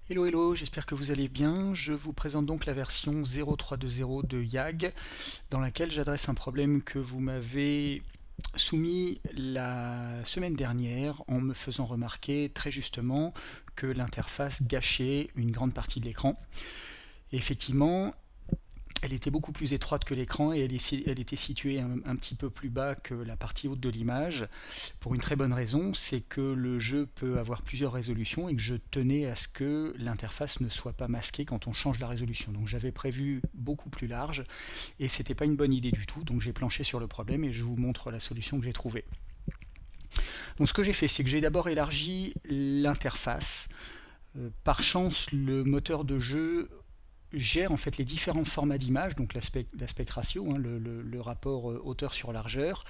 Hello hello, j'espère que vous allez bien. Je vous présente donc la version 0320 de YAG dans laquelle j'adresse un problème que vous m'avez soumis la semaine dernière en me faisant remarquer très justement que l'interface gâchait une grande partie de l'écran. Et effectivement, elle était beaucoup plus étroite que l'écran et elle était située un petit peu plus bas que la partie haute de l'image pour une très bonne raison, c'est que le jeu peut avoir plusieurs résolutions et que je tenais à ce que l'interface ne soit pas masquée quand on change la résolution. Donc j'avais prévu beaucoup plus large et c'était pas une bonne idée du tout, donc j'ai planché sur le problème et je vous montre la solution que j'ai trouvée. Donc ce que j'ai fait, c'est que j'ai d'abord élargi l'interface. Par chance, le moteur de jeu gère en fait les différents formats d'image, donc l'aspect ratio, hein, le rapport hauteur sur largeur,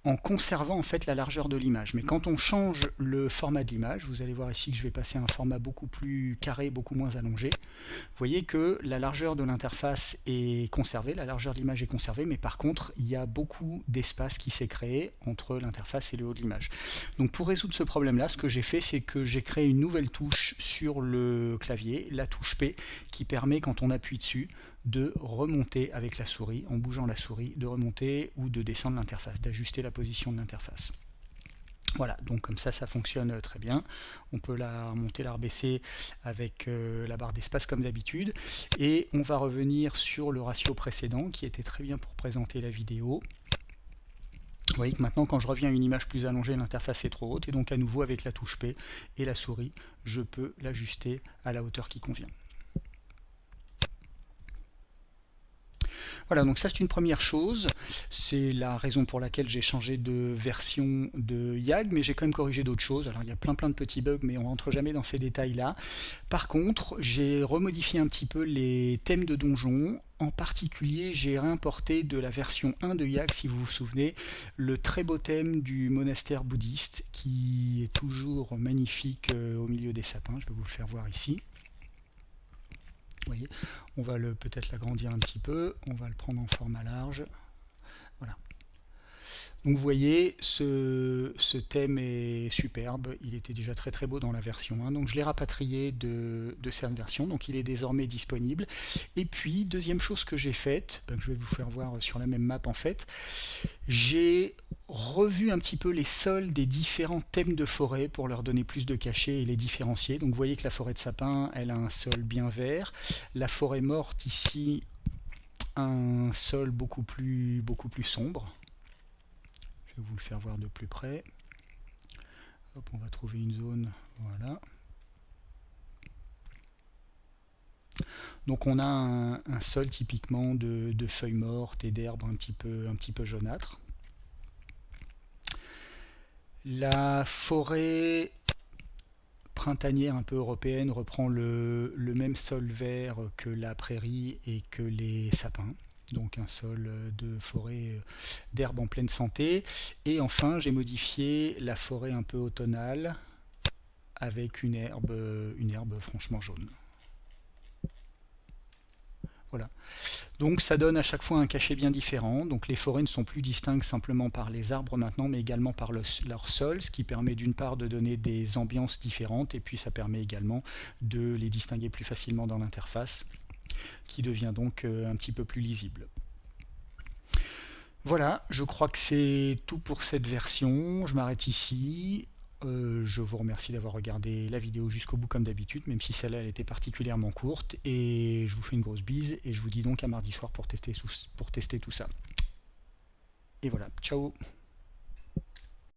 en conservant en fait la largeur de l'image. Mais quand on change le format de l'image, vous allez voir ici que je vais passer à un format beaucoup plus carré, beaucoup moins allongé, vous voyez que la largeur de l'interface est conservée, la largeur de l'image est conservée, mais par contre il y a beaucoup d'espace qui s'est créé entre l'interface et le haut de l'image. Donc pour résoudre ce problème là, ce que j'ai fait, c'est que j'ai créé une nouvelle touche sur le clavier, la touche P, qui permet quand on appuie dessus de remonter avec la souris, en bougeant la souris, de remonter ou de descendre l'interface, d'ajuster la position de l'interface. Voilà, donc comme ça fonctionne très bien. On peut la remonter, la rebaisser avec la barre d'espace comme d'habitude. Et on va revenir sur le ratio précédent qui était très bien pour présenter la vidéo. Vous voyez que maintenant quand je reviens à une image plus allongée, l'interface est trop haute et donc à nouveau avec la touche P et la souris, je peux l'ajuster à la hauteur qui convient. Voilà, donc ça c'est une première chose, c'est la raison pour laquelle j'ai changé de version de YAG, mais j'ai quand même corrigé d'autres choses. Alors il y a plein de petits bugs, mais on rentre jamais dans ces détails là. Par contre, j'ai remodifié un petit peu les thèmes de donjons. En particulier, j'ai réimporté de la version 1 de YAG, si vous vous souvenez, le très beau thème du monastère bouddhiste, qui est toujours magnifique au milieu des sapins. Je vais vous le faire voir ici. Vous voyez, on va peut-être l'agrandir un petit peu, on va le prendre en format large. Voilà. Donc vous voyez, ce thème est superbe, il était déjà très beau dans la version 1, donc je l'ai rapatrié de cette version, donc il est désormais disponible. Et puis, deuxième chose que j'ai faite, que je vais vous faire voir sur la même map en fait, j'ai revu un petit peu les sols des différents thèmes de forêt pour leur donner plus de cachet et les différencier. Donc vous voyez que la forêt de sapin, elle a un sol bien vert, la forêt morte ici, un sol beaucoup plus sombre. Je vais vous le faire voir de plus près. Hop, on va trouver une zone, voilà. Donc on a un sol typiquement de feuilles mortes et d'herbes un petit peu jaunâtres. La forêt printanière un peu européenne reprend le même sol vert que la prairie et que les sapins. Donc un sol de forêt d'herbe en pleine santé. Et enfin, j'ai modifié la forêt un peu automnale avec une herbe franchement jaune. Voilà. Donc ça donne à chaque fois un cachet bien différent. Donc les forêts ne sont plus distinctes simplement par les arbres maintenant, mais également par leur sol, ce qui permet d'une part de donner des ambiances différentes, et puis ça permet également de les distinguer plus facilement dans l'interface, qui devient donc un petit peu plus lisible. Voilà, je crois que c'est tout pour cette version. Je m'arrête ici. Je vous remercie d'avoir regardé la vidéo jusqu'au bout comme d'habitude, même si celle-là elle était particulièrement courte. Et je vous fais une grosse bise et je vous dis donc à mardi soir pour tester tout ça. Et voilà, ciao!